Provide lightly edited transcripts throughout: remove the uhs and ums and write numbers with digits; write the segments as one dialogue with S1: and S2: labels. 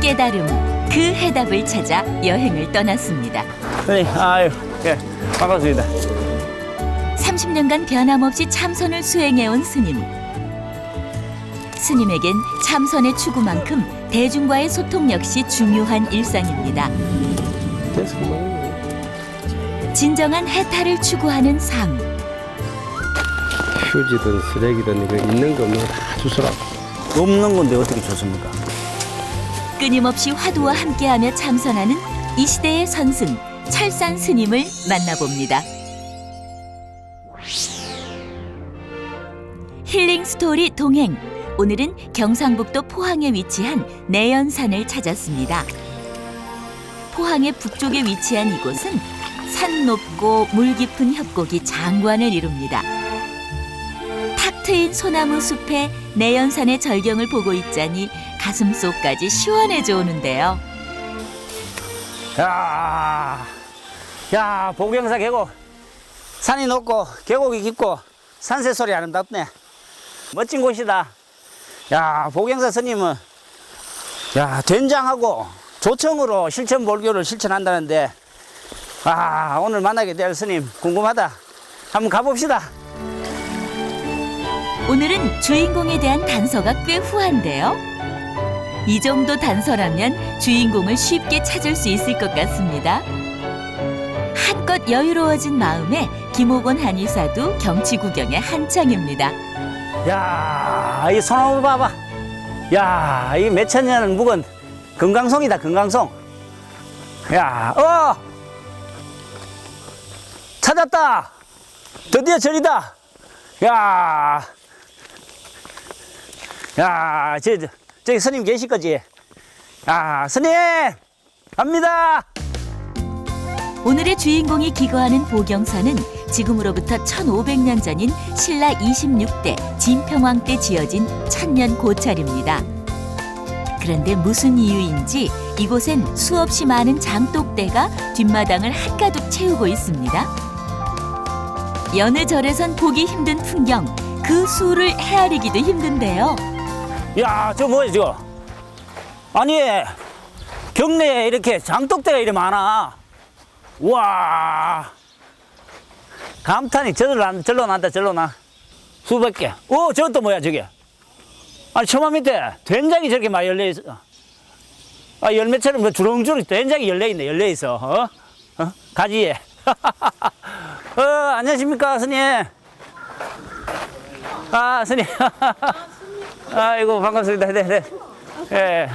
S1: 깨달음, 그 해답을 찾아 여행을 떠났습니다.
S2: 스님, 아유, 예, 반갑습니다.
S1: 30년간 변함없이 참선을 수행해온 스님. 스님에겐 참선의 추구만큼 대중과의 소통 역시 중요한 일상입니다. 진정한 해탈을 추구하는 삶.
S3: 휴지든 쓰레기든 이거 있는 거 없는 거 다 주스라고.
S2: 없는 건데 어떻게 좋습니까?
S1: 끊임없이 화두와 함께하며 참선하는 이 시대의 선승 철산 스님을 만나봅니다. 힐링 스토리 동행. 오늘은 경상북도 포항에 위치한 내연산을 찾았습니다. 포항의 북쪽에 위치한 이곳은 산 높고 물 깊은 협곡이 장관을 이룹니다. 탁 트인 소나무 숲에 내연산의 절경을 보고 있자니 가슴속까지 시원해져 오는데요.
S2: 야, 보경사 계곡. 산이 높고 계곡이 깊고 산새 소리 아름답네. 멋진 곳이다. 야, 보경사 스님은 된장하고 조청으로 실천불교를 실천한다는데 오늘 만나게 될 스님 궁금하다. 한번 가봅시다.
S1: 오늘은 주인공에 대한 단서가 꽤 후한데요. 이 정도 단서라면 주인공을 쉽게 찾을 수 있을 것 같습니다. 한껏 여유로워진 마음에 김옥원 한의사도 경치 구경에 한창입니다.
S2: 야, 이 소나무 봐봐. 야, 이 몇천 년은 묵은 금강송이다, 금강송. 야, 찾았다. 드디어 절이다. 저기 스님 계실 거지? 스님! 갑니다!
S1: 오늘의 주인공이 기거하는 보경사는 지금으로부터 1500년 전인 신라 26대 진평왕 때 지어진 천년 고찰입니다. 그런데 무슨 이유인지 이곳엔 수없이 많은 장독대가 뒷마당을 한가득 채우고 있습니다. 여느 절에선 보기 힘든 풍경, 그 수를 헤아리기도 힘든데요.
S2: 야, 저 뭐야, 저거? 아니, 경내에 이렇게 장독대가 이렇게 많아. 와, 감탄이 절로 난다, 절로 나. 수백 개. 저건 또 뭐야, 저게? 아니, 처마 밑에 된장이 저렇게 많이 열려있어. 열매처럼 뭐 주렁주렁 된장이 열려있어. 가지에. 안녕하십니까, 스님. 스님. 아이고, 반갑습니다. 네. 예,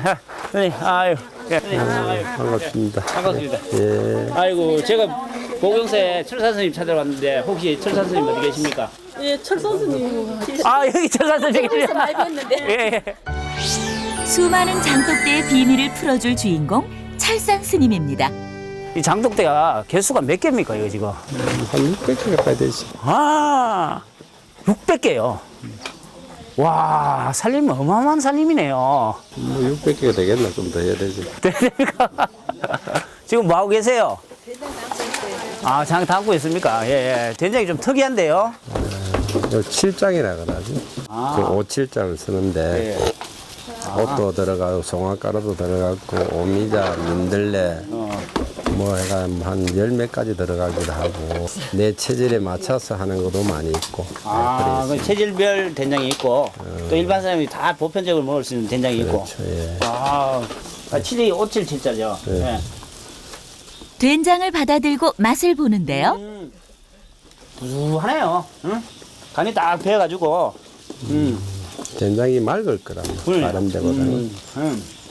S2: 스님, 아유. 예.
S3: 반갑습니다.
S2: 반갑습니다.
S3: 예.
S2: 아이고, 제가 보경사에 철산 스님 찾아왔는데 혹시 철산 스님 어디 계십니까?
S4: 예, 철선수님.
S2: 여기 철산 스님 계십니다.
S4: 많이 뵀는데.
S2: 예.
S1: 수많은 장독대의 비밀을 풀어줄 주인공 철산 스님입니다.
S2: 이 장독대가 개수가 몇 개입니까, 이거 지금?
S3: 한 600개 가까이 되지.
S2: 600개요. 와, 살림은 어마어마한 살림이네요.
S3: 뭐 600개가 되겠나? 좀 더 해야 되지.
S2: 됩니까? 지금 뭐 하고 계세요? 장 담고 있습니까? 예. 된장이 좀 특이한데요?
S3: 요 칠장이라 그러지. 그 오칠장을 쓰는데 옷도 들어가고 송화가루도 들어가고 오미자, 민들레 뭐 해가 한 10몇 가지 들어가기도 하고 내 체질에 맞춰서 하는 것도 많이 있고.
S2: 그 체질별 된장이 있고 또 일반 사람이 다 보편적으로 먹을 수 있는 된장이 있고.
S3: 그렇죠. 예.
S2: 칠이 577자죠.
S3: 네.
S1: 된장을 받아들고 맛을 보는데요.
S2: 구수하네요. 응? 간이 딱 배어가지고.
S3: 된장이 맑을 거라. 다른 데보다는.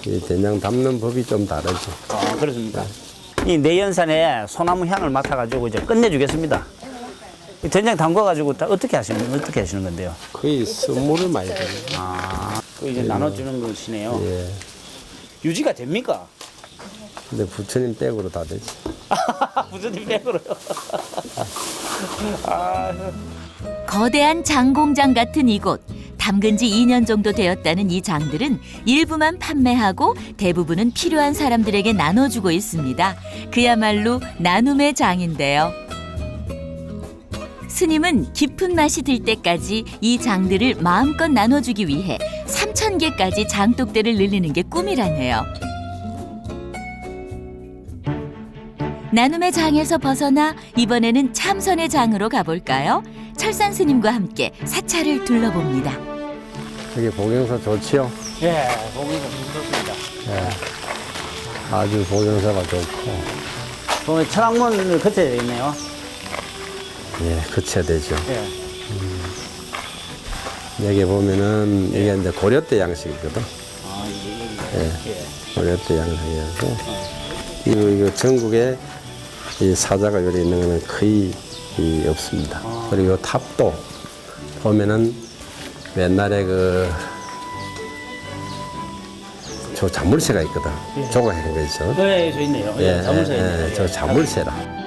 S3: 이 된장 담는 법이 좀 다르지.
S2: 그렇습니까? 이 내연산에 소나무 향을 맡아가지고 이제 끝내주겠습니다. 이 된장 담궈가지고 어떻게 하시는 건데요?
S3: 거의 선물을 많이 줘요.
S2: 이제 나눠주는 것이네요.
S3: 예.
S2: 유지가 됩니까?
S3: 근데 부처님 백으로 다 되지.
S2: 무슨 백으로요?
S1: 거대한 장공장 같은 이곳. 담근 지 2년 정도 되었다는 이 장들은 일부만 판매하고 대부분은 필요한 사람들에게 나눠주고 있습니다. 그야말로 나눔의 장인데요. 스님은 깊은 맛이 들 때까지 이 장들을 마음껏 나눠주기 위해 3000개까지 장독대를 늘리는 게 꿈이라네요. 나눔의 장에서 벗어나 이번에는 참선의 장으로 가볼까요? 철산 스님과 함께 사찰을 둘러봅니다.
S3: 여기 보경사 좋지요?
S2: 예, 보기가 좋습니다.
S3: 예. 아주 보경사가 좋고,
S2: 보면 철학문을 거쳐야 되겠네요.
S3: 예, 거쳐야 되죠.
S2: 예.
S3: 여기 보면은 이게 이제 고려 때 양식이거든.
S2: 아,
S3: 예.
S2: 예.
S3: 고려 때 양식이어서 이거 전국에 이 사자가 여기 있는 거는 거의 없습니다. 그리고 이 탑도 보면은 옛날에 저 자물쇠가 있거든. 조각한 거 있죠.
S2: 그래, 저 있네요. 예, 자물쇠 있네요.
S3: 저 자물쇠라.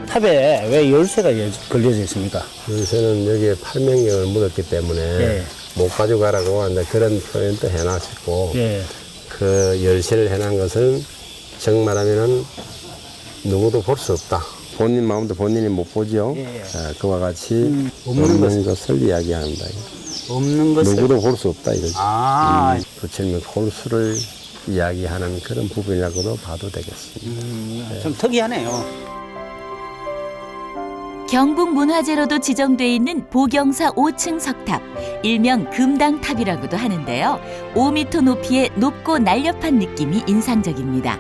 S2: 탑에 왜 열쇠가 걸려져 있습니까?
S3: 열쇠는 여기에 팔명경을 묻었기 때문에
S2: 예.
S3: 못 가져가라고 이제 그런 표현도 해놨고
S2: 예.
S3: 그 열쇠를 해놓은 것은 정말하면은 누구도 볼 수 없다. 본인 마음도 본인이 못 보죠.
S2: 예, 예.
S3: 그와 같이
S2: 없는
S3: 없는 것을 이야기한다.
S2: 없는 것을.
S3: 누구도 볼 수 없다 이거죠.
S2: 아,
S3: 부처님의 홀수를 이야기하는 그런 부분이라고도 봐도 되겠습니다.
S2: 좀 특이하네요.
S1: 경북문화재로도 지정돼 있는 보경사 5층 석탑, 일명 금당탑이라고도 하는데요. 5m 높이의 높고 날렵한 느낌이 인상적입니다.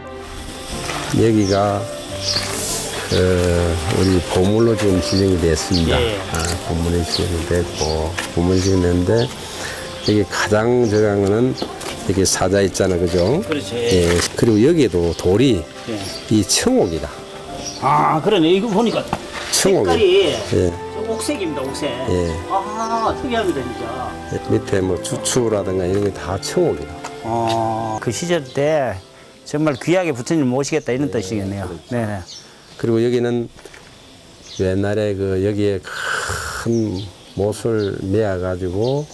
S3: 여기가 우리 보물로 지금 지정이 됐습니다.
S2: 예.
S3: 보물이 지정이 됐고 보물이 지정됐는데 여기 가장 저간 거는 여기 사자 있잖아, 그죠?
S2: 그렇죠.
S3: 예. 그리고 여기에도 돌이
S2: 예.
S3: 이 청옥이다.
S2: 아, 그러네. 이거 보니까
S3: 청옥이.
S2: 색깔이
S3: 예.
S2: 저 옥색입니다, 옥색.
S3: 예.
S2: 아, 특이합니다, 진짜.
S3: 밑에 뭐 주추라든가 이런 게 다 청옥이다.
S2: 그 시절 때 정말 귀하게 부처님 모시겠다 이런 뜻이겠네요. 네네.
S3: 그리고 여기는 옛날에 여기에 큰 못을 메어 가지고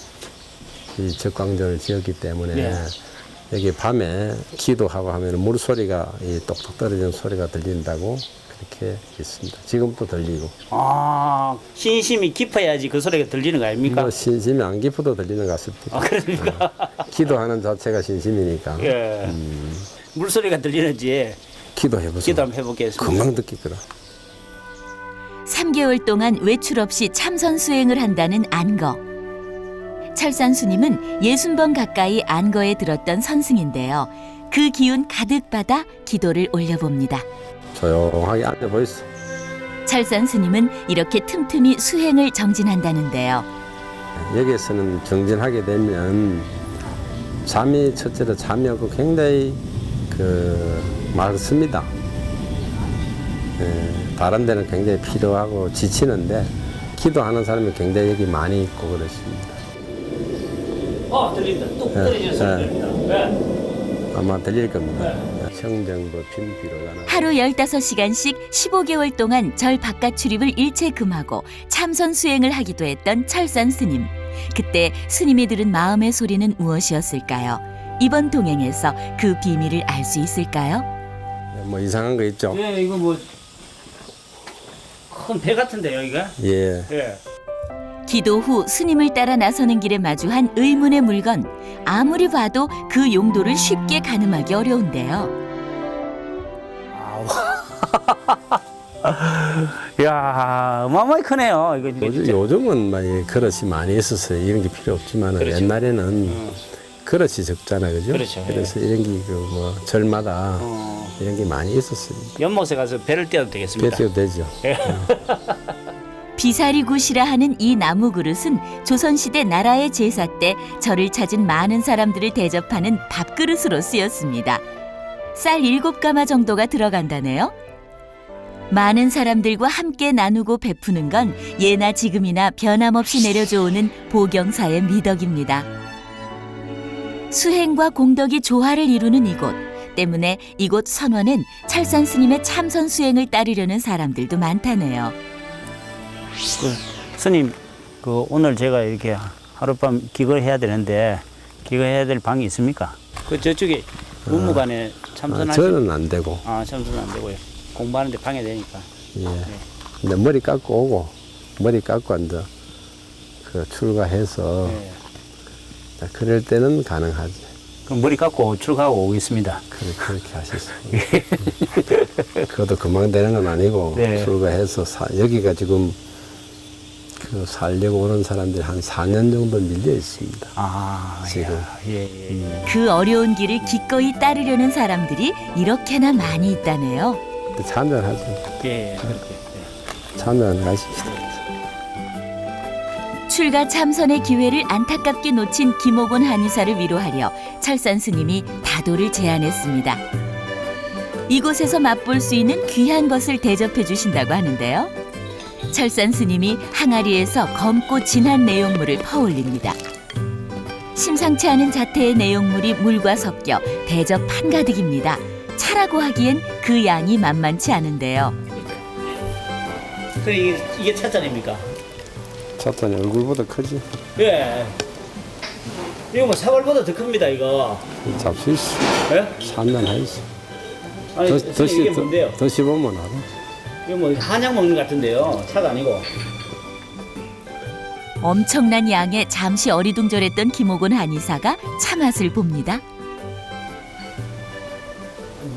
S3: 이 적광전을 지었기 때문에
S2: 네.
S3: 여기 밤에 기도하고 하면 물소리가 이 똑똑 떨어지는 소리가 들린다고 그렇게 있습니다. 지금도 들리고.
S2: 아, 신심이 깊어야지 그 소리가 들리는 거 아닙니까?
S3: 뭐 신심이 안 깊어도 들리는 것 같습니다.
S2: 아, 그러니까.
S3: 기도하는 자체가 신심이니까.
S2: 예. 물소리가 들리는지
S3: 기도해보세요.
S2: 기도 한번 해보겠습니다.
S3: 금방 듣겠더라.
S1: 3개월 동안 외출 없이 참선 수행을 한다는 안거. 철산 스님은 60번 가까이 안거에 들었던 선승인데요. 그 기운 가득 받아 기도를 올려봅니다.
S3: 조용하게 앉아 보이소.
S1: 철산 스님은 이렇게 틈틈이 수행을 정진한다는데요.
S3: 여기에서는 정진하게 되면 잠이 첫째로 잠이 없고 굉장히 많습니다. 다른 데는 굉장히 피로하고 지치는데 기도하는 사람이 굉장히 여기 많이 있고 그렇습니다.
S2: 들린다. 뚝 떨어지는 소리 들린다. 네.
S3: 아마 들릴 겁니다. 청정도 빈비로가는
S1: 하루 15시간씩 15개월 동안 절 바깥 출입을 일체 금하고 참선 수행을 하기도 했던 철산 스님. 그때 스님이 들은 마음의 소리는 무엇이었을까요? 이번 동행에서 그 비밀을 알 수 있을까요?
S3: 뭐 이상한 거 있죠?
S2: 예, 이거 뭐 큰 배 같은데요, 이거?
S3: 예.
S2: 예.
S1: 기도 후 스님을 따라 나서는 길에 마주한 의문의 물건. 아무리 봐도 그 용도를 쉽게 가늠하기 어려운데요.
S2: 야, 어마어마하게 크네요. 이거 진짜.
S3: 요즘은 많이 그릇이 많이 있어서 이런 게 필요 없지만
S2: 그렇죠.
S3: 옛날에는 그릇이 적잖아요, 그죠?
S2: 그렇죠.
S3: 그래서 이런 게 절마다 이런 게 많이 있었습니다.
S2: 연못에 가서 배를 떼도 되겠습니다.
S3: 떼도 되죠.
S1: 비사리굿이라 하는 이 나무 그릇은 조선시대 나라의 제사 때 절을 찾은 많은 사람들을 대접하는 밥그릇으로 쓰였습니다. 쌀 7가마 정도가 들어간다네요. 많은 사람들과 함께 나누고 베푸는 건 예나 지금이나 변함없이 내려져 오는 보경사의 미덕입니다. 수행과 공덕이 조화를 이루는 이곳 때문에 이곳 선원엔 철산 스님의 참선 수행을 따르려는 사람들도 많다네요.
S2: 스님, 오늘 제가 이렇게 하룻밤 기거해야 되는데 기거해야 될 방이 있습니까? 저쪽에 문무관에 참선하시고.
S3: 저는 안 되고.
S2: 참선 안 되고요. 공부하는데 방해되니까.
S3: 예. 근데 머리 깎고 오고 머리 깎고 이제 출가해서
S2: 예.
S3: 그럴 때는 가능하지.
S2: 그럼 머리 깎고 출가하고 오겠습니다.
S3: 그렇게 하셨습니다. 그것도 금방 되는 건 아니고
S2: 네.
S3: 출가해서 여기가 지금 그 살려고 오는 사람들이 한 4년 정도 밀려 있습니다.
S2: 아,
S3: 지금.
S2: 예.
S1: 그 어려운 길을 기꺼이 따르려는 사람들이 이렇게나 많이 있다네요.
S3: 참전하죠.
S2: 예.
S3: 참전하십시다.
S1: 출가 참선의 기회를 안타깝게 놓친 김옥원 한의사를 위로하려 철산 스님이 다도를 제안했습니다. 이곳에서 맛볼 수 있는 귀한 것을 대접해 주신다고 하는데요. 철산 스님이 항아리에서 검고 진한 내용물을 퍼올립니다. 심상치 않은 자태의 내용물이 물과 섞여 대접 한가득입니다. 차라고 하기엔 그 양이 만만치 않은데요.
S2: 이게 찻잔입니까?
S3: 찻잔이 얼굴보다 크지?
S2: 예. 이거 뭐 사발보다 더 큽니다, 이거.
S3: 잡수 있어.
S2: 예?
S3: 참전하있어.
S2: 아니, 이게 뭔데요?
S3: 더 씹으면 알아.
S2: 이거 뭐 한약 먹는 것 같은데요. 차가 아니고.
S1: 엄청난 양에 잠시 어리둥절했던 김옥원 한의사가 차 맛을 봅니다.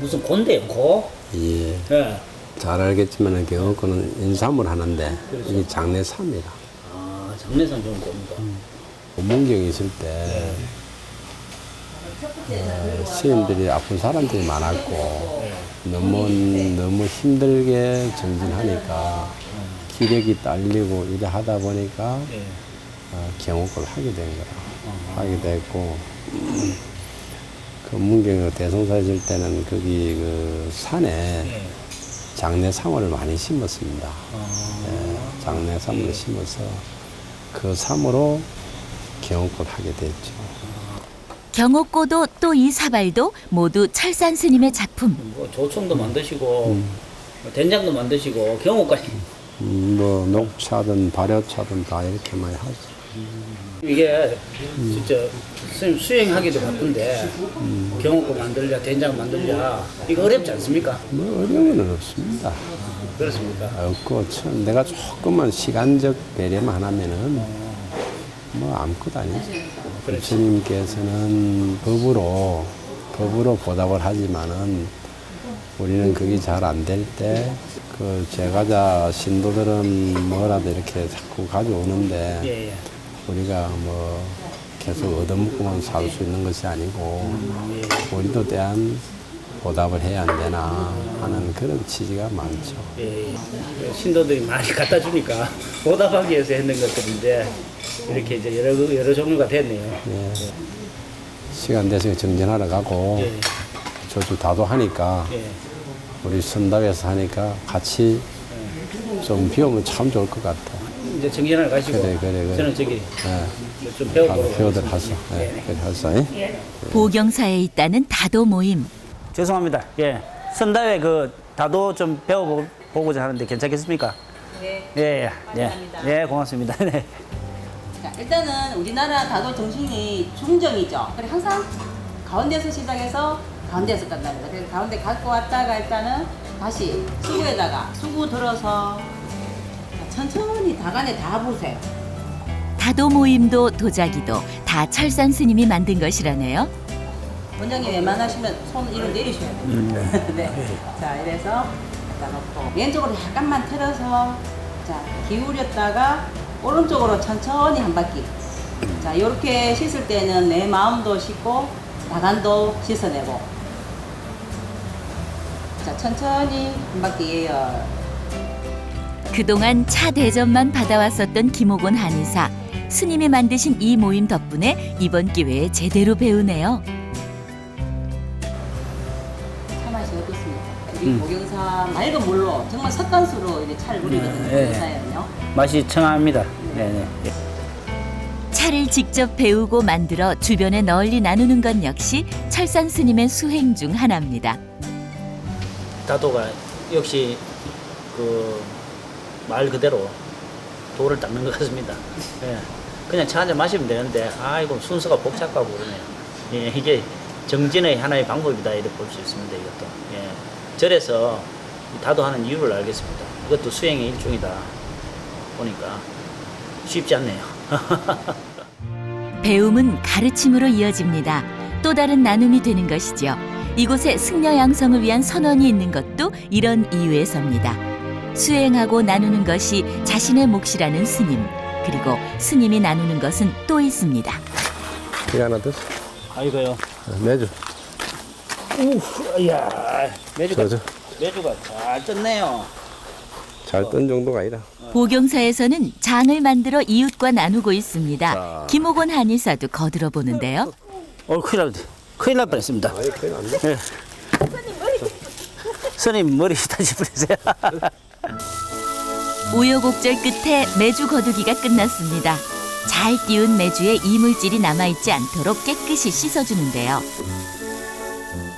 S2: 무슨 고인데요, 고?
S3: 예.
S2: 예.
S3: 잘 알겠지만 경호권은 인삼을 하는데
S2: 그렇죠.
S3: 이게 장내삼이라.
S2: 아, 장례상 좋은 고입니다.
S3: 문경에 있을 때 스님들이 아픈 사람들이 많았고 너무 힘들게 정진하니까 기력이 딸리고 이래 하다 보니까
S2: 예.
S3: 경호권을 하게 된 거라. 하게 됐고 그 문경에 대성사 있을 때는 거기 그 산에
S2: 예.
S3: 장내삼을 많이 심었습니다. 예, 장내삼을 심어서 그 삼으로 경호권 하게 됐죠.
S1: 경옥고도 또 이 사발도 모두 철산 스님의 작품.
S2: 뭐 조청도 만드시고 뭐 된장도 만드시고 경호까지.
S3: 뭐 녹차든 발효차든 다 이렇게 많이 하죠.
S2: 이게 진짜 선생님 수행하기도 바쁜데 경호고 만들자, 된장 만들자 이거 어렵지 않습니까?
S3: 뭐 어려운 건 없습니다.
S2: 그렇습니까?
S3: 없고 참 내가 조금만 시간적 배려만 하면은 뭐 아무것도 아니죠. 부처님께서는 법으로 보답을 하지만은 우리는 그게 잘 안 될 때 그 제가자 신도들은 뭐라도 이렇게 자꾸 가져오는데
S2: 예, 예.
S3: 우리가 뭐 계속 얻어먹고만 살 수 있는 것이 아니고 우리도 대한 보답을 해야 안 되나 하는 그런 취지가 많죠.
S2: 예, 예. 신도들이 많이 갖다 주니까 보답하기 위해서 했는 것들인데 이렇게 이제 여러 종류가 됐네요.
S3: 예. 시간 돼서 정진하러 가고
S2: 예,
S3: 저주 다도 하니까
S2: 예.
S3: 우리 선답에서 하니까 같이 좀 배우면 참 좋을 것 같아.
S2: 이제 정진하러 가시고
S3: 그래.
S2: 저는 저기
S3: 예.
S2: 좀 배우고
S3: 배우들 하소. 예. 그래 하소.
S1: 보경사에 있다는 다도 모임.
S2: 죄송합니다. 예. 선다회 그 다도 좀 배워보고자 하는데 괜찮겠습니까?
S5: 네.
S2: 예.
S5: 감사합니다.
S2: 예, 고맙습니다. 네.
S5: 자, 일단은 우리나라 다도 정신이 중정이죠. 그래 항상 가운데서 시작해서 가운데서 끝납니다. 그래서 가운데 갖고 왔다가 일단은 다시 수구에다가 수구 들어서 천천히 다간에 다 보세요.
S1: 다도 모임도 도자기도 다 철산 스님이 만든 것이라네요.
S5: 원장님 웬만하시면 손 이로 내리셔야 돼요. 네. 자, 이래서 갖다 놓고 왼쪽으로 약간만 틀어서 자 기울였다가 오른쪽으로 천천히 한 바퀴. 자, 이렇게 씻을 때는 내 마음도 씻고 나간도 씻어내고. 자, 천천히 한 바퀴 예열.
S1: 그동안 차 대접만 받아왔었던 김옥원 한의사. 스님이 만드신 이 모임 덕분에 이번 기회에 제대로 배우네요.
S5: 차 맛이 어떻습니까? 우리 보경사 맑은 물로 정말 석간수로 이제 차를 우리거든요.
S2: 예.
S5: 보경사에는요.
S2: 맛이 청합니다. 네네.
S1: 차를 직접 배우고 만들어 주변에 널리 나누는 것 역시 철산 스님의 수행 중 하나입니다.
S2: 다도가 역시 그 말 그대로 도를 닦는 것 같습니다. 예. 그냥 차 한잔 마시면 되는데 아이고 순서가 복잡하고 그러네요. 예, 이게 정진의 하나의 방법이다 이렇게 볼 수 있습니다. 이것도 예. 절에서 다도하는 이유를 알겠습니다. 이것도 수행의 일종이다 보니까 쉽지 않네요.
S1: 배움은 가르침으로 이어집니다. 또 다른 나눔이 되는 것이죠. 이곳에 승려 양성을 위한 선원이 있는 것도 이런 이유에서입니다. 수행하고 나누는 것이 자신의 몫이라는 스님, 그리고 스님이 나누는 것은 또 있습니다.
S3: 이거 하나 더.
S2: 아이고요.
S3: 매주.
S2: 이야, 매주가
S3: 저.
S2: 매주가 잘 떴네요.
S3: 잘 뜬 정도가 아니라.
S1: 보경사에서는 장을 만들어 이웃과 나누고 있습니다.
S3: 자.
S1: 김옥원 한의사도 거들어 보는데요.
S2: 큰일 날 뻔했습니다.
S3: 아니, 큰일 났네.
S2: 예. 스님 머리 다시 뿌리세요.
S1: 우여곡절 끝에 메주 거두기가 끝났습니다. 잘 띄운 메주에 이물질이 남아있지 않도록 깨끗이 씻어주는데요.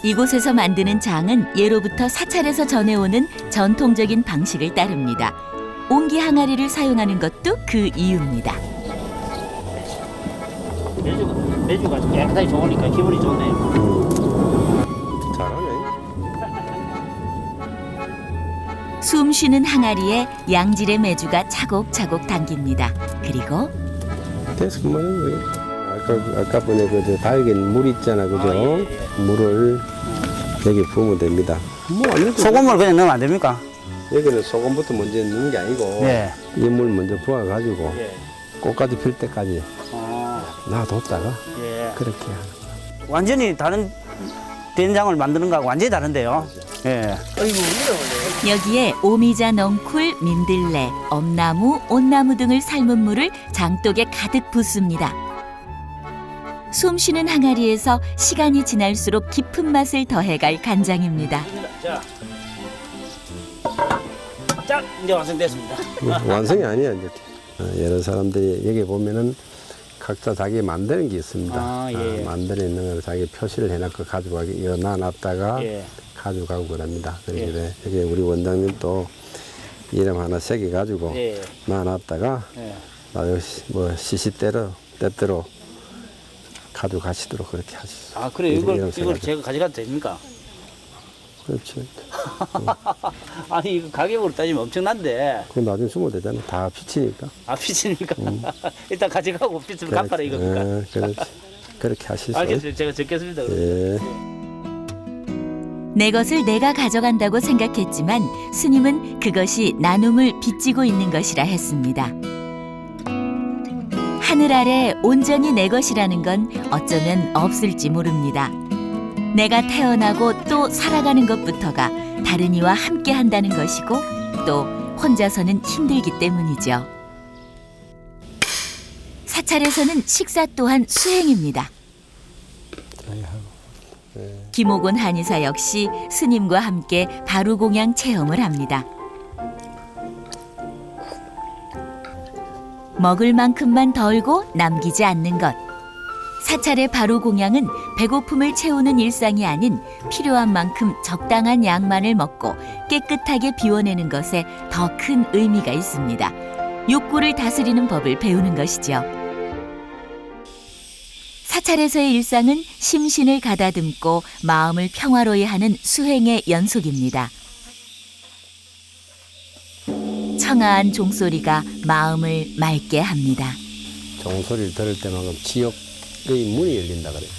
S1: 이곳에서 만드는 장은 예로부터 사찰에서 전해오는 전통적인 방식을 따릅니다. 옹기 항아리를 사용하는 것도 그 이유입니다.
S2: 매주가 깨끗하게 좋으니까 기분이 좋네요.
S3: 잘하네.
S1: 숨 쉬는 항아리에 양질의 메주가 차곡차곡 담깁니다. 그리고
S3: 됐어, 그만은 아까 번에 그 달걀 물 있잖아, 그죠? 물을 여기 부으면 됩니다. 뭐 완전
S2: 소금물 그냥 넣으면 안 됩니까?
S3: 여기는 소금부터 먼저 넣는 게 아니고
S2: 예.
S3: 이 물 먼저 부어가지고
S2: 예.
S3: 꽃까지 필 때까지
S2: 어,
S3: 놔뒀다가
S2: 예.
S3: 그렇게 하는 거예요.
S2: 완전히 다른 된장을 만드는 거하고 완전히 다른데요. 예.
S1: 여기에 오미자, 넝쿨, 민들레, 엄나무, 온나무 등을 삶은 물을 장독에 가득 붓습니다. 숨 쉬는 항아리에서 시간이 지날수록 깊은 맛을 더해갈 간장입니다.
S2: 짝 이제 완성됐습니다.
S3: 완성이 아니야 이제. 여러 사람들이 여기 보면은 각자 자기 만드는 게 있습니다.
S2: 아, 예.
S3: 만드는 있는 걸 자기 표시를 해놓고 가지고 이거 놔놨다가
S2: 예.
S3: 가져가고 그럽니다. 그런데 여기 우리 원장님도 이름 하나 새겨가지고
S2: 예.
S3: 놔놨다가
S2: 예.
S3: 뭐 시시때로 때때로 가져가시도록 그렇게 하시죠.
S2: 아 그래 이걸 제가 가져가도 됩니까?
S3: 그렇지.
S2: 아니 이거 가격으로 따지면 엄청난데.
S3: 그건 나중에 주면 되잖아. 다 비치니까.
S2: 아 빚입니까? 일단 가져가고 빚을 갚아라 이겁니까?
S3: 그렇지. 그렇게 하시죠.
S2: 알겠어요. 제가 적겠습니다.
S3: 예.
S1: 내 것을 내가 가져간다고 생각했지만 스님은 그것이 나눔을 빚지고 있는 것이라 했습니다. 하늘 아래 온전히 내 것이라는 건 어쩌면 없을지 모릅니다. 내가 태어나고 또 살아가는 것부터가 다른 이와 함께 한다는 것이고 또 혼자서는 힘들기 때문이죠. 사찰에서는 식사 또한 수행입니다. 김옥원 한의사 역시 스님과 함께 바루공양 체험을 합니다. 먹을 만큼만 덜고 남기지 않는 것. 사찰의 바루공양은 배고픔을 채우는 일상이 아닌 필요한 만큼 적당한 양만을 먹고 깨끗하게 비워내는 것에 더 큰 의미가 있습니다. 욕구를 다스리는 법을 배우는 것이죠. 사찰에서의 일상은 심신을 가다듬고 마음을 평화로이 하는 수행의 연속입니다. 청아한 종소리가 마음을 맑게 합니다.
S3: 종소리를 들을 때만큼 지옥의 문이 열린다 그래요.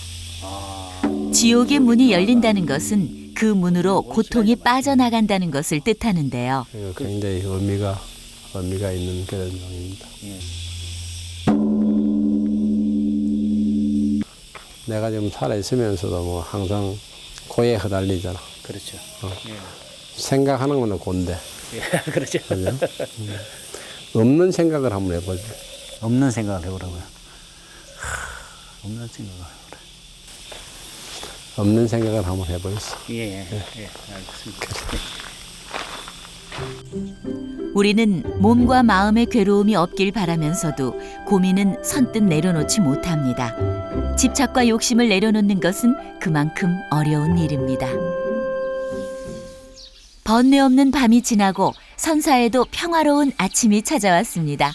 S1: 지옥의 문이 열린다는 것은 그 문으로 고통이 빠져나간다는 것을 뜻하는데요.
S3: 이거 굉장히 의미가 있는 그런 명입니다. 내가 지금 살아있으면서도 뭐 항상 고에 휘달리잖아.
S2: 그렇죠.
S3: 생각하는 거는 곤데.
S2: 예, 그렇죠.
S3: 그죠? 없는 생각을 한번 해보죠.
S2: 없는 생각을 해보라고요. 없는 생각을 해보라.
S3: 없는 생각을 한번 해보겠어.
S2: 예, 알겠습니다.
S1: 우리는 몸과 마음의 괴로움이 없길 바라면서도 고민은 선뜻 내려놓지 못합니다. 집착과 욕심을 내려놓는 것은 그만큼 어려운 일입니다. 번뇌 없는 밤이 지나고 선사에도 평화로운 아침이 찾아왔습니다.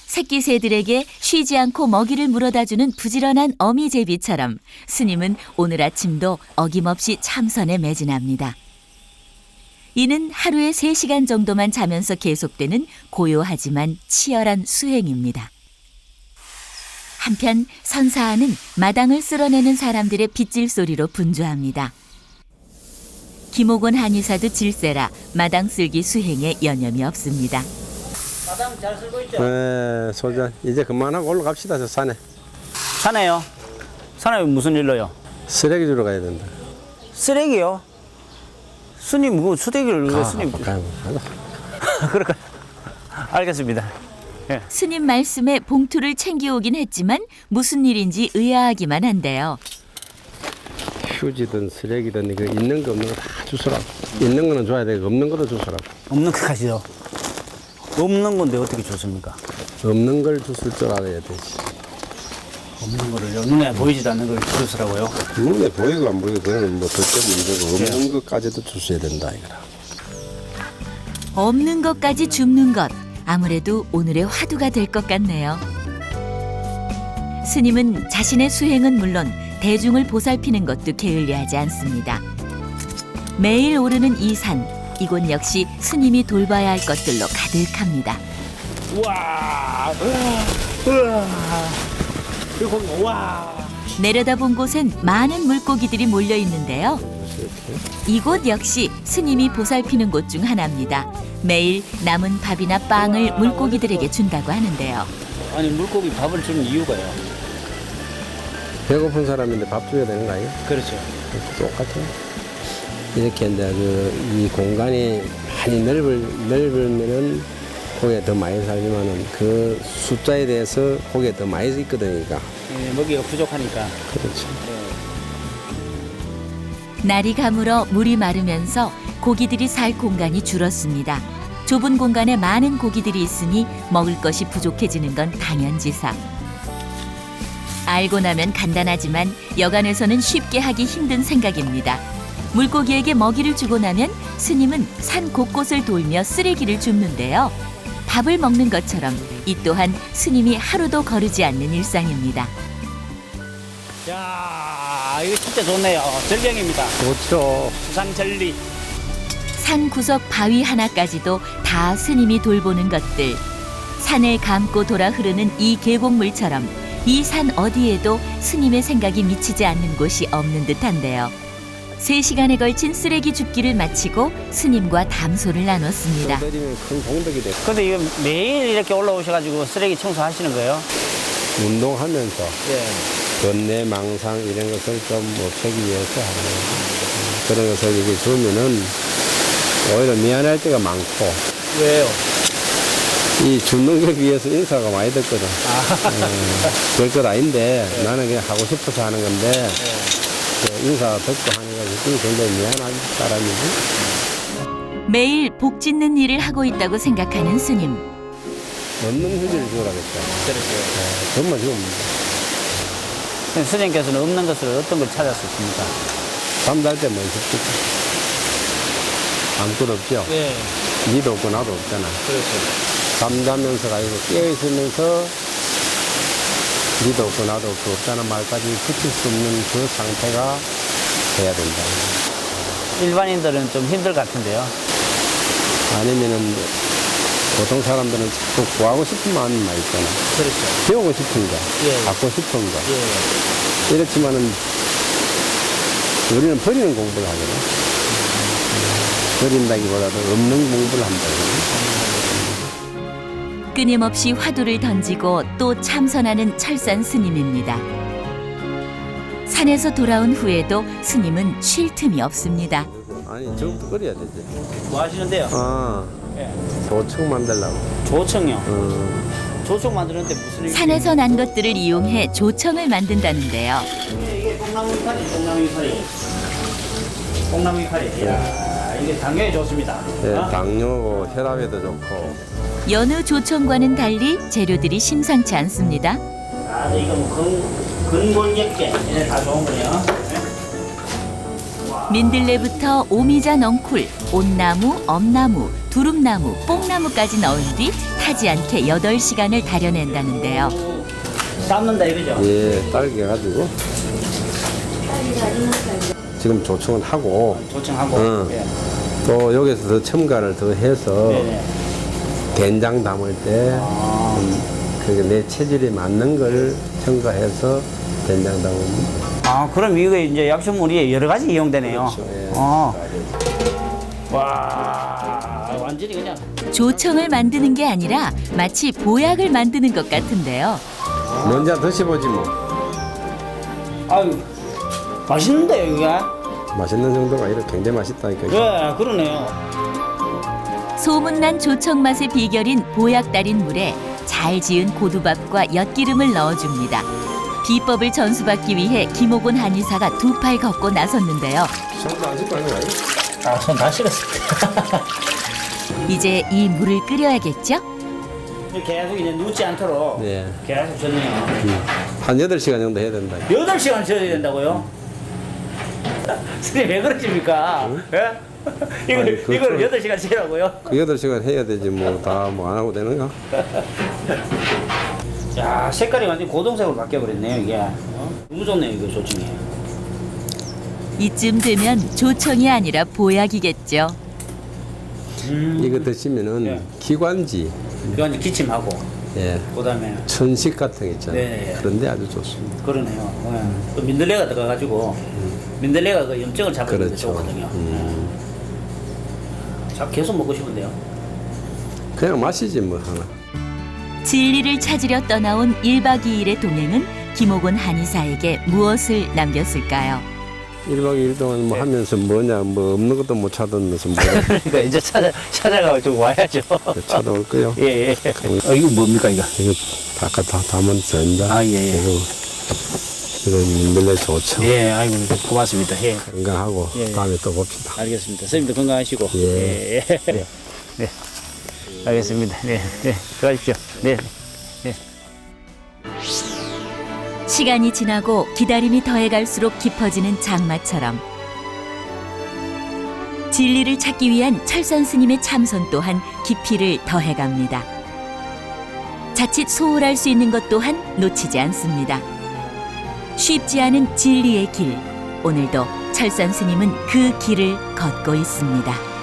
S1: 새끼 새들에게 쉬지 않고 먹이를 물어다주는 부지런한 어미제비처럼 스님은 오늘 아침도 어김없이 참선에 매진합니다. 이는 하루에 3시간 정도만 자면서 계속되는 고요하지만 치열한 수행입니다. 한편 선사하는 마당을 쓸어내는 사람들의 빗질 소리로 분주합니다. 김옥원 한의사도 질세라 마당 쓸기 수행에 여념이 없습니다.
S2: 마당 잘 쓸고 있죠?
S3: 네, 소전. 이제 그만하고 올라갑시다, 저 산에.
S2: 산에요? 산에 무슨 일로요?
S3: 쓰레기 주러 가야 된다.
S2: 쓰레기요? 스님, 그 쓰레기를 왜 스님?
S3: 가요.
S2: 그럴까? 알겠습니다. 예.
S1: 스님 말씀에 봉투를 챙겨오긴 했지만 무슨 일인지 의아하기만 한데요.
S3: 휴지든 쓰레기든 이거 있는 거 없는 거 다 주소라고. 있는 거는 줘야 되고 없는 거도 주소라고.
S2: 없는 것까지요? 없는 건데 어떻게 줬습니까?
S3: 없는 걸 주실 줄 알아야 되지.
S2: 없는 거를요? 눈에 보이지도 않는 걸 주스라고요?
S3: 눈에 보이고 안 보이고 그거는 뭐 절대 문제고 없는 것까지도 주셔야 된다 이거라.
S1: 없는 것까지 줍는 것. 아무래도 오늘의 화두가 될 것 같네요. 스님은 자신의 수행은 물론 대중을 보살피는 것도 게을리하지 않습니다. 매일 오르는 이 산, 이곳 역시 스님이 돌봐야 할 것들로 가득합니다.
S2: 우와! 우와! 이거 우와!
S1: 내려다본 곳엔 많은 물고기들이 몰려 있는데요. 이곳 역시 스님이 보살피는 곳 중 하나입니다. 매일 남은 밥이나 빵을 물고기들에게 준다고 하는데요.
S2: 아니 물고기 밥을 주는 이유가요?
S3: 배고픈 사람인데 밥 줘야 되는 거 아니에요?
S2: 그렇죠.
S3: 똑같아요. 이렇게 이제 이 공간이 많이 넓으면은 고기가 더 많이 살지만은 그 숫자에 대해서 고기가 더 많이 있거든요.
S2: 예, 먹이가 부족하니까.
S3: 그렇죠.
S1: 날이 가물어 물이 마르면서 고기들이 살 공간이 줄었습니다. 좁은 공간에 많은 고기들이 있으니 먹을 것이 부족해지는 건 당연지사. 알고 나면 간단하지만 여간에서는 쉽게 하기 힘든 생각입니다. 물고기에게 먹이를 주고 나면 스님은 산 곳곳을 돌며 쓰레기를 줍는데요. 밥을 먹는 것처럼 이 또한 스님이 하루도 거르지 않는 일상입니다.
S2: 야, 이거 진짜 좋네요. 절경입니다.
S3: 좋죠.
S2: 수상절리.
S1: 산 구석 바위 하나까지도 다 스님이 돌보는 것들. 산을 감고 돌아 흐르는 이 계곡물처럼 이 산 어디에도 스님의 생각이 미치지 않는 곳이 없는 듯한데요. 3시간에 걸친 쓰레기 줍기를 마치고 스님과 담소를 나눴습니다.
S3: 내리면 큰 공덕이 돼.
S2: 근데 이거 매일 이렇게 올라오셔가지고 쓰레기 청소하시는 거예요?
S3: 운동하면서
S2: 예.
S3: 번뇌, 망상 이런 것을 좀 없애기 위해서 하는 그런 것을 이렇게 주면은 오히려 미안할 때가 많고
S2: 왜요?
S3: 이 죽는 것 위해서 인사가 많이 듣거든. 별것 아닌데 나는 그냥 하고 싶어서 하는 건데 그 인사 듣고 하는 것이 굉장히 미안한 사람이지.
S1: 매일 복 짓는 일을 하고 있다고 생각하는 스님.
S3: 없는 휴지를 주라겠다.
S2: 그렇죠.
S3: 정말 좋은
S2: 스님께서는 없는 것을 어떤 걸 찾았습니까?
S3: 잠잘 때 뭐 있었지? 아무것도 없죠?
S2: 예.
S3: 니도 없고 나도 없잖아.
S2: 그렇죠.
S3: 잠자면서 가지고 깨어있으면서 니도 없고 나도 없고 없다는 말까지 붙일 수 없는 그 상태가 돼야 된다.
S2: 일반인들은 좀 힘들 것 같은데요.
S3: 아니면은 보통 사람들은 자꾸 구하고 싶은 마음이 있잖아.
S2: 그렇죠.
S3: 배우고 싶은 거,
S2: 예.
S3: 갖고 싶은 거.
S2: 예.
S3: 이렇지만은 우리는 버리는 공부를 하거든. 버린다기보다도 없는 공부를 한다.
S1: 끊임없이 화두를 던지고 또 참선하는 철산 스님입니다. 산에서 돌아온 후에도 스님은 쉴 틈이 없습니다.
S3: 아니, 저것도 끓여야 되지.
S2: 뭐 하시는데요?
S3: 아,
S2: 예.
S3: 조청 만들려고.
S2: 조청요. 조청 만드는데 무슨 일이?
S1: 산에서 난 것들을 이용해 조청을 만든다는데요.
S2: 이게 뽕나무 이파리, 뽕나무 이파리. 뽕나무 이파리. 이야, 이게 당뇨에 좋습니다.
S3: 예,
S2: 어?
S3: 당뇨고 혈압에도 좋고.
S1: 여느 조청과는 달리 재료들이 심상치 않습니다.
S2: 아, 이거 뭐 근골격계 얘네 다 좋은 거네요.
S1: 민들레부터 오미자 넝쿨, 온나무, 엄나무, 두릅나무, 뽕나무까지 넣은 뒤 타지 않게 8시간을 달여낸다는데요.
S2: 삶는다 이거죠?
S3: 예, 딸게 가지고. 지금 조청은 하고,
S2: 조청하고.
S3: 응.
S2: 예.
S3: 또 여기서 더 첨가를 더 해서
S2: 네네.
S3: 된장 담을 때 그러니까 내 체질에 맞는 걸 첨가해서 된장 담으면.
S2: 아, 그럼 이거 이제 약초물이 여러 가지 이용되네요.
S3: 그렇죠, 예.
S2: 와, 완전히 그냥.
S1: 조청을 만드는 게 아니라 마치 보약을 만드는 것 같은데요.
S3: 먼저 드셔보지 뭐.
S2: 아유, 맛있는데요, 이게?
S3: 맛있는 정도가 이렇게 굉장히 맛있다니까.
S2: 네, 그러네요.
S1: 소문난 조청 맛의 비결인 보약 달인 물에 잘 지은 고두밥과 엿기름을 넣어줍니다. 비법을 전수받기 위해 김옥곤 한의사가 두 팔 걷고 나섰는데요.
S3: 손도 안 씻고 하는 거 아니야?
S2: 아, 손 다 식었습니다.
S1: 이제 이 물을 끓여야겠죠?
S2: 계속 이제 눕지 않도록
S3: 네.
S2: 계속 젓네요.
S3: 한 8시간 정도 해야 된다.
S2: 8시간 져야 된다고요? 선생님 왜 그러십니까? 예?
S3: 아니, 그렇죠.
S2: 이걸 8시간 지라고요?
S3: 그 8시간 해야 되지 뭐 다 뭐 안 하고 되는가?
S2: 야, 색깔이 완전 고동색으로 바뀌어버렸네요, 이게. 너무 좋네요, 이거 조청이.
S1: 이쯤 되면 조청이 아니라 보약이겠죠.
S3: 이거 드시면은
S2: 네.
S3: 기관지,
S2: 이거 이제 기침하고,
S3: 예,
S2: 그 다음에,
S3: 천식 같은 거 있잖아요.
S2: 네.
S3: 그런데 아주 좋습니다.
S2: 그러네요. 예. 또 민들레가 들어가가지고, 민들레가 그 염증을 잡아주는 데
S3: 그렇죠.
S2: 좋거든요. 자, 계속 먹고 싶은데요.
S3: 그냥 마시지 뭐 하나.
S1: 진리를 찾으려 떠나온 1박 2일의 동행은 김옥곤 한의사에게 무엇을 남겼을까요?
S3: 1박 2일 동안 뭐 하면서 뭐냐, 뭐 없는 것도 못 찾으면서 뭐
S2: 그러니까 이제 찾아가고 좀 와야죠.
S3: 찾아올 거요.
S2: 예, 예. 이거 뭡니까, 이거?
S3: 이거 아까 다 담은 전자.
S2: 아, 예, 예.
S3: 이거 민들레 좋죠.
S2: 예, 아이고, 고맙습니다. 예.
S3: 건강하고
S2: 예.
S3: 다음에 또 봅시다.
S2: 알겠습니다. 선생님도 건강하시고.
S3: 예.
S2: 예. 네. 네. 알겠습니다. 네. 네. 들어가십시오. 네. 네.
S1: 시간이 지나고 기다림이 더해갈수록 깊어지는 장마처럼 진리를 찾기 위한 철선 스님의 참선 또한 깊이를 더해갑니다. 자칫 소홀할 수 있는 것 또한 놓치지 않습니다. 쉽지 않은 진리의 길, 오늘도 철선 스님은 그 길을 걷고 있습니다.